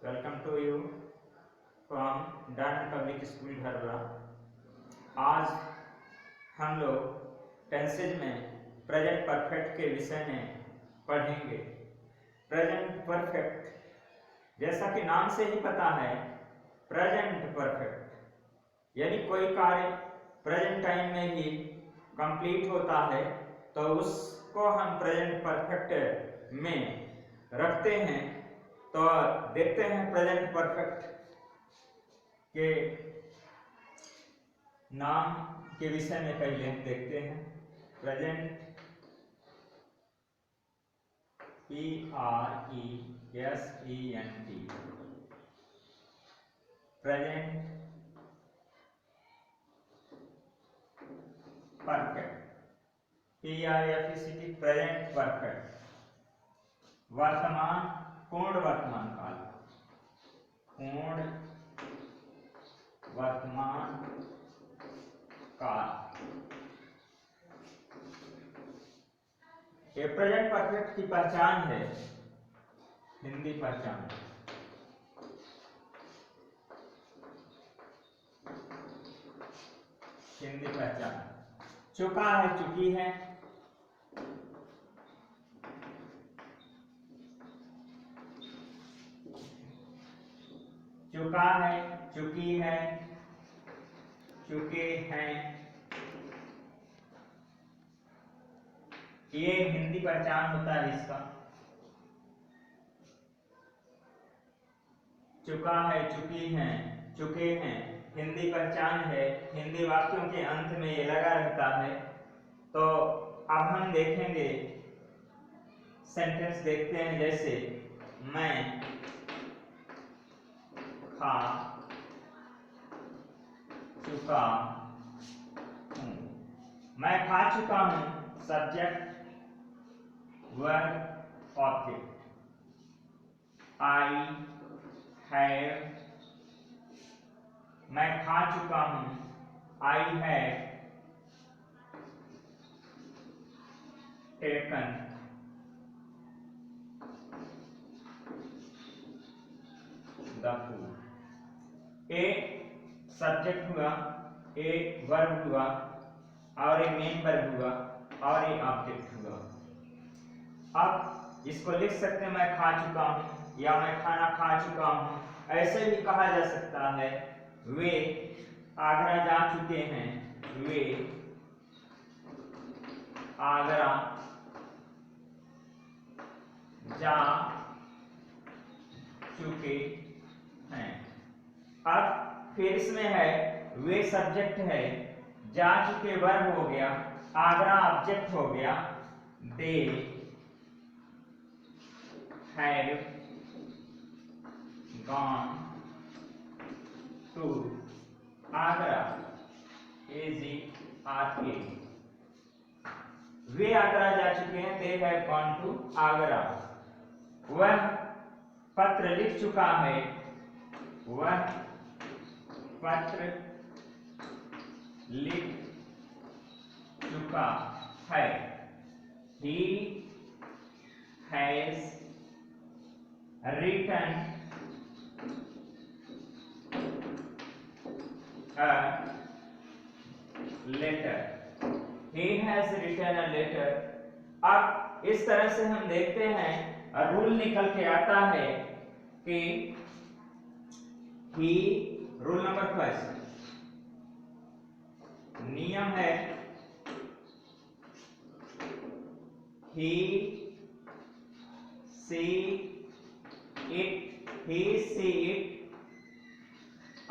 Welcome to you from Diamond Public School Gharbara. आज हम लोग टेंसेज में प्रेजेंट परफेक्ट के विषय में पढ़ेंगे। प्रेजेंट परफेक्ट जैसा कि नाम से ही पता है, प्रेजेंट परफेक्ट यानी कोई कार्य प्रेजेंट टाइम में ही कंप्लीट होता है तो उसको हम प्रेजेंट परफेक्ट में रखते हैं। तो देखते हैं प्रेजेंट परफेक्ट के नाम के विषय में पहले देखते हैं। Present PRESENT present perfect PRFECT present perfect वर्तमान पूर्ण वर्तमान काल, पूर्ण वर्तमान काल। ये प्रेजेंट परफेक्ट की पहचान है, हिंदी पहचान। हिंदी पहचान चुका है, चुकी है, चुका है, चुकी है, चुके हैं। ये हिंदी पहचान होता है इसका। चुका है, चुकी है, चुके हैं हिंदी पहचान है। हिंदी वाक्यों के अंत में ये लगा रहता है। तो अब हम देखेंगे, सेंटेंस देखते हैं। जैसे मैं खा चुका हूं। मैं खा चुका हूं, subject verb object. I have, मैं खा चुका हूं, I have taken the food. A subject हुआ, ए वर्ब हुआ, और ए मेन वर्ब हुआ, और ए ऑब्जेक्ट हुआ। अब इसको लिख सकते हैं, मैं खा चुका हूं या मैं खाना खा चुका हूं। ऐसे भी कहा जा सकता है, वे आगरा जा चुके हैं, वे आगरा जा चुके हैं। अब फिर इसमें है, वे सब्जेक्ट है, जा चुके वर्ब हो गया, आगरा ऑब्जेक्ट हो गया, they have gone to Agra, AGRA। वे आगरा जा चुके हैं, they have gone to Agra. वह पत्र लिख चुका है, वह पत्र लिख चुका है। He has written a letter. He has written a letter. अब इस तरह से हम देखते हैं, रूल निकल के आता है कि ही, रूल नंबर फर्स्ट, नियम है, he, she, it, he, she, it,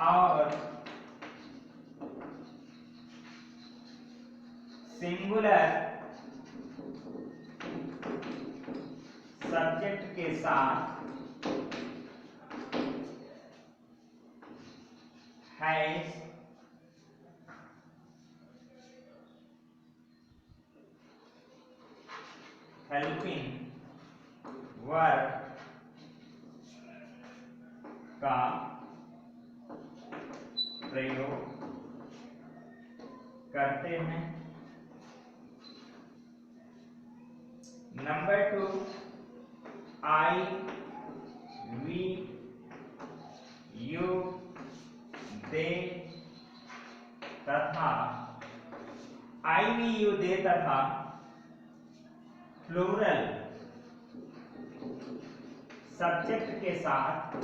और सिंगुलर सब्जेक्ट के साथ हैज हेल्पिंग वर्ब का प्रयोग करते हैं। Number 2, I, we, we you they तथा प्लूरल सब्जेक्ट के साथ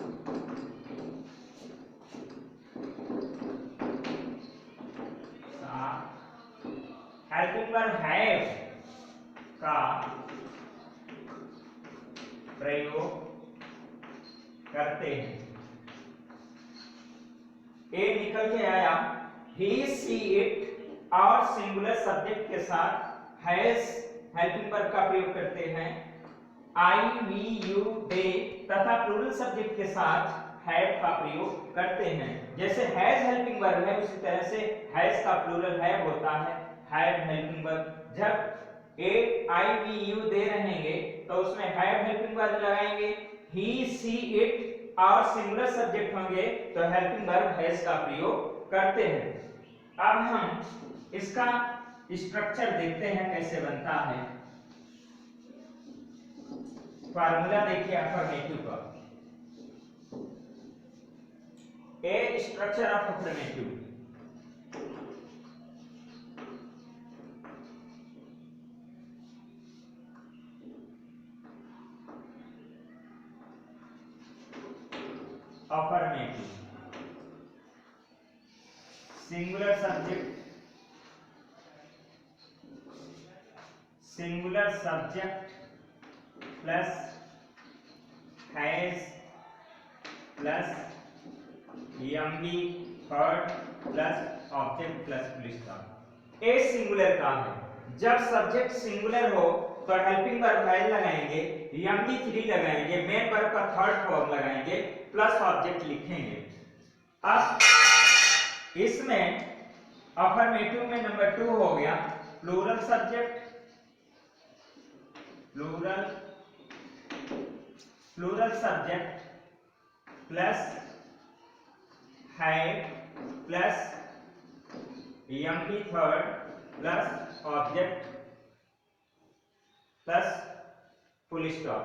हेल्पिंग वर्ब हैव का प्रयोग करते हैं। ए निकल के आया, ही सी इट और सिंगुलर सब्जेक्ट के साथ हैज हेल्पिंग वर्ब का प्रयोग करते हैं। आई वी यू दे तथा प्लूरल सब्जेक्ट के साथ हैव का प्रयोग करते हैं। जैसे हैज हेल्पिंग वर्ब है उसी तरह से हैज का प्लूरल हैव होता है, हैव हेल्पिंग वर्ब। जब ए आई वी यू दे रहेंगे तो उसमें हैव हेल्पिंग वर्ब लगाएंगे। ही सी इट और सिंगुलर सब्जेक्ट होंगे तो हेल्पिंग वर्ब हैज का प्रयोग करते हैं। अब हम इसका स्ट्रक्चर देखते हैं कैसे बनता है। फार्मूला देखिए अफर्मेटिव का। A structure of affirmative, affirmative singular subject, singular subject plus has plus MV third plus object plus full stop. ए सिंगुलर का है, जब सब्जेक्ट सिंगुलर हो तो हेल्पिंग वर्ब हैज लगाएंगे, एमबी 3 लगाएंगे, मेन वर्ब का थर्ड फॉर्म लगाएंगे, प्लस ऑब्जेक्ट लिखेंगे। अब इसमें अफर्मेटिव में नंबर 2 हो गया plural subject, plural subject plus have plus MV third plus object plus full stop.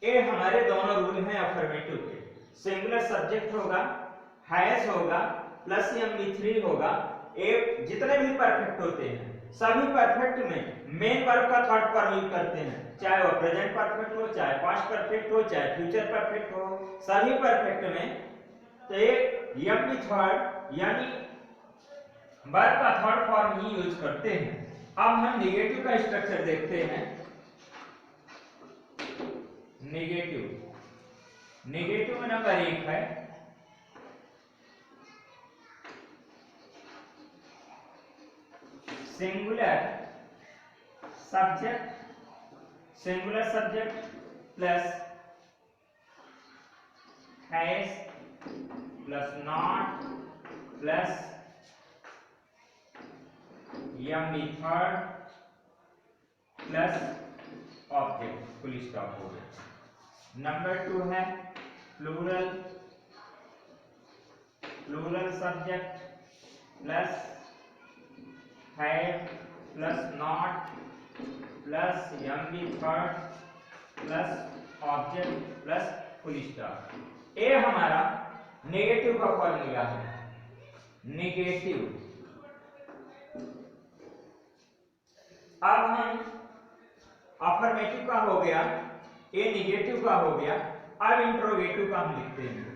ये हमारे दोनों रूल हैं अफर्मेटिव के। सिंगुलर सब्जेक्ट होगा, हैज होगा, प्लस एमबी 3 होगा। एक जितने भी परफेक्ट होते हैं सभी परफेक्ट में मेन वर्ब का थर्ड फॉर्म यूज करते हैं, चाहे वो प्रेजेंट परफेक्ट हो, चाहे पास्ट परफेक्ट हो, चाहे फ्यूचर परफेक्ट हो, सभी परफेक्ट में तो एक एमबी थर्ड यानी वर्ब का थर्ड फॉर्म ही यूज करते हैं। अब हम नेगेटिव का स्ट्रक्चर देखते हैं। नेगेटिव, नेगेटिव में नंबर 1 है singular subject, singular subject plus has plus not plus MV third plus object full stop हो गया। नंबर 2 है plural, plural subject plus have plus not plus MV third plus object plus full stop. ये हमारा negative का formula है। Negative, अब हम affirmative का हो गया, ये नेगेटिव का हो गया। अब इंट्रोगेटिव का हम लिखते हैं।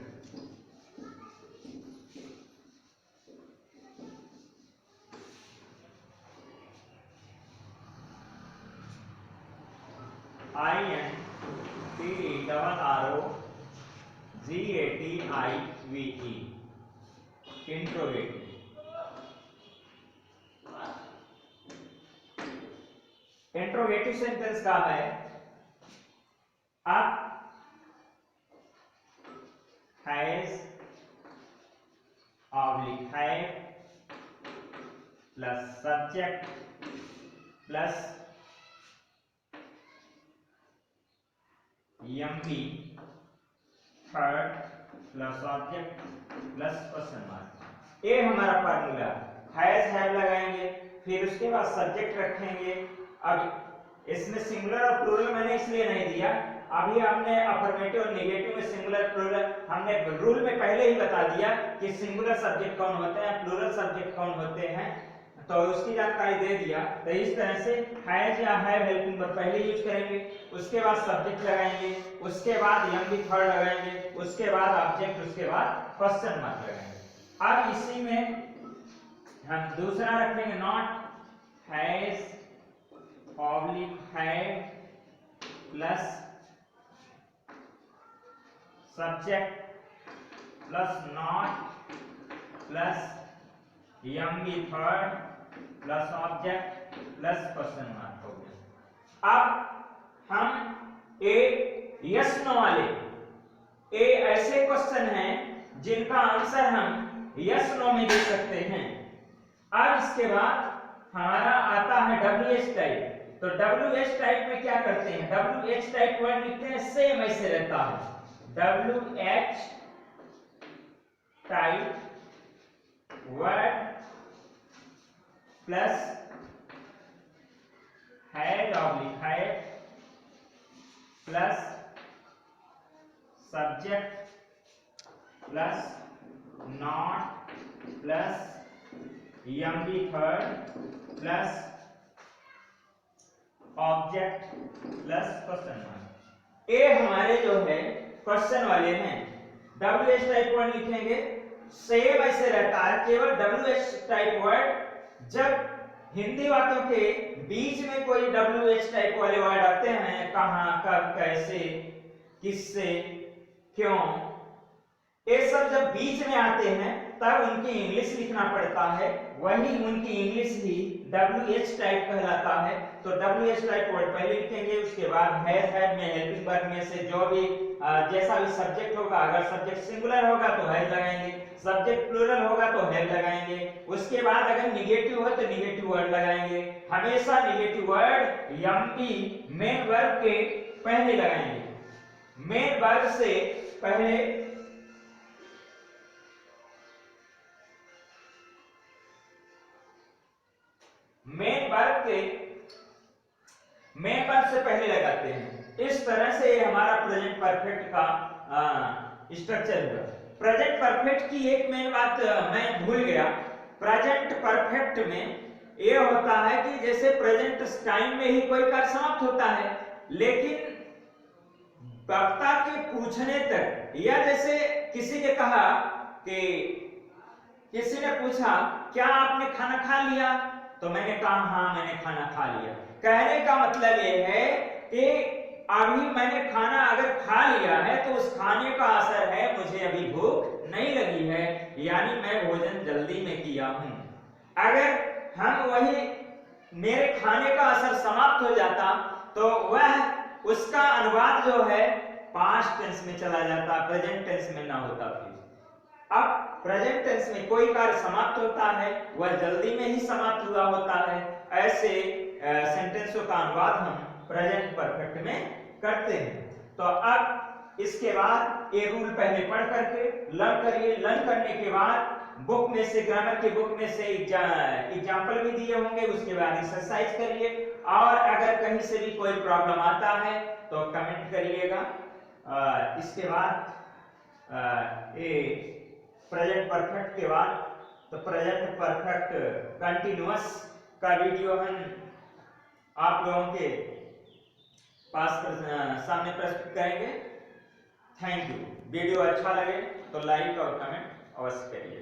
INTROGATIVE, interrogative. इंट्रोगेटिव सेंटेंस का है आप has oblique have plus subject plus MV third plus object plus question mark. ये हमारा फार्मूला। हैज हैव लगाएंगे, फिर उसके बाद सब्जेक्ट रखेंगे। अब इसमें सिंगुलर और प्लूरल मैंने इसलिए नहीं दिया, अभी हमने अफर्मेटिव और नेगेटिव में सिंगुलर प्लूरल हमने रूल में पहले ही बता दिया कि सिंगुलर सब्जेक्ट कौन होते हैं, प्लूरल सब्जेक्ट कौन होते हैं। तो उसकी जानकारी दे दिया। तो इस तरह से हैज या हैव हेल्पिंग वर्ब पहले यूज करेंगे, उसके बाद सब्जेक्ट लगाएंगे, उसके बाद एम बी थर्ड लगाएंगे, उसके बाद ऑब्जेक्ट, उसके बाद क्वेश्चन मार्क लगाएंगे। अब इसी में हम दूसरा रखेंगे not has oblique had plus subject plus not plus M V third plus object plus question mark हो गया। अब हम ए यस नो वाले ए ऐसे क्वेश्चन हैं जिनका आंसर हम यस नो में दे सकते हैं। अब इसके बाद हमारा आता है WH टाइप। तो WH टाइप में क्या करते हैं, WH टाइप वर्ड लिखते हैं, सेम ऐसे रहता है WH type word plus had oblique had plus subject plus not plus M V third plus object plus question mark. ए हमारे जो है क्वेश्चन वाले हैं। WH टाइप वर्ड लिखेंगे, सेम ऐसे रहता है, केवल WH टाइप वर्ड जब हिंदी वाक्यों के बीच में कोई WH टाइप वाले वर्ड आते हैं, कहां, कब, कैसे, किससे, क्यों, ये सब जब बीच में आते हैं तब उनकी इंग्लिश लिखना पड़ता है। वही उनकी इंग्लिश ही WH टाइप कहलाता है। तो WH टाइप वर्ड पहले लिखेंगे, उसके बाद हैज हैड में हेल्पिंग वर्ब में से जो भी जैसा भी सब्जेक्ट होगा, अगर सब्जेक्ट सिंगुलर होगा तो हैज लगाएंगे, सब्जेक्ट प्लूरल होगा तो हैव लगाएंगे। उसके बाद अगर निगेटिव हो तो निगेटिव वर्ड लगाएंगे। हमेशा negative word MP main verb के पहले लगाएंगे। मेन वर्ब से पहले मेन वर्ब से पहले लगाते हैं। इस तरह से हमारा प्रेजेंट परफेक्ट का स्ट्रक्चर हुआ। प्रेजेंट परफेक्ट की एक मेन बात मैं भूल गया। प्रेजेंट परफेक्ट में ये होता है कि जैसे प्रेजेंट टाइम में ही कोई कार्य समाप्त होता है, लेकिन वक्ता के पूछने तक, या जैसे किसी ने कहा कि किसी ने पूछा क्या आपने खाना खा लिया, तो मैंने कहा हाँ मैंने खाना खा लिया। कहने का मतलब यह है कि अभी मैंने खाना अगर खा लिया है तो उस खाने का असर है मुझे अभी भूख नहीं लगी है, यानी मैं भोजन जल्दी में किया हूं। अगर हम वही मेरे खाने का असर समाप्त हो जाता तो वह उसका अनुवाद जो है पास्ट टेंस में चला जाता, प्रेजेंट टेंस में ना होता। फिर अब प्रेजेंट टेंस में कोई कार्य समाप्त होता है वह जल्दी में ही समाप्त हुआ होता है। ऐसे सेंटेंसों का अनुवाद हम प्रेजेंट परफेक्ट में करते हैं। तो अब इसके बाद ये रूल पहले पढ़ करके लर्न करिए। लर्न करने के बाद बुक में से, ग्रामर की बुक में से एग्जाम्पल भी दिए होंगे, उसके बाद एक्सरसाइज करिए। और अगर कहीं से भी कोई प्रॉब्लम आता है तो कमेंट करिएगा। इसके बाद ये प्रेजेंट परफेक्ट के बाद तो प्रेजेंट परफेक्ट कंटिन्यूअस का वीडियो हम आप लोगों के पास सामने प्रस्तुत करेंगे। Thank you. वीडियो अच्छा लगे तो लाइक और कमेंट अवश्य करिए।